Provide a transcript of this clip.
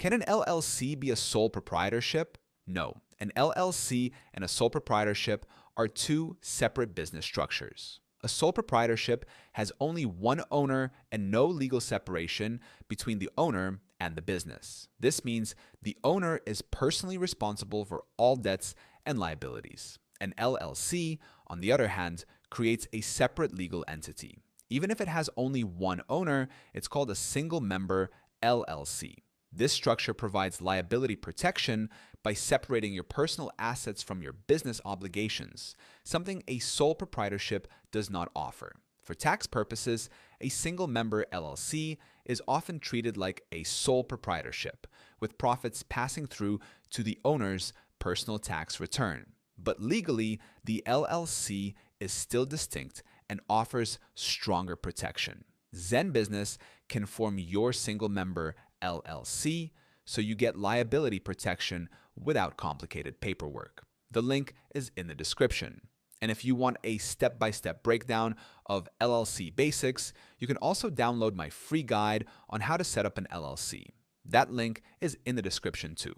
Can an LLC be a sole proprietorship? No. An LLC and a sole proprietorship are two separate business structures. A sole proprietorship has only one owner and no legal separation between the owner and the business. This means the owner is personally responsible for all debts and liabilities. An LLC, on the other hand, creates a separate legal entity. Even if it has only one owner, it's called a single-member LLC. This structure provides liability protection by separating your personal assets from your business obligations, something a sole proprietorship does not offer. For tax purposes, a single-member LLC is often treated like a sole proprietorship, with profits passing through to the owner's personal tax return. But legally, the LLC is still distinct and offers stronger protection. Zen Business can form your single-member LLC, so you get liability protection without complicated paperwork. The link is in the description. And if you want a step-by-step breakdown of LLC basics, you can also download my free guide on how to set up an LLC. That link is in the description too.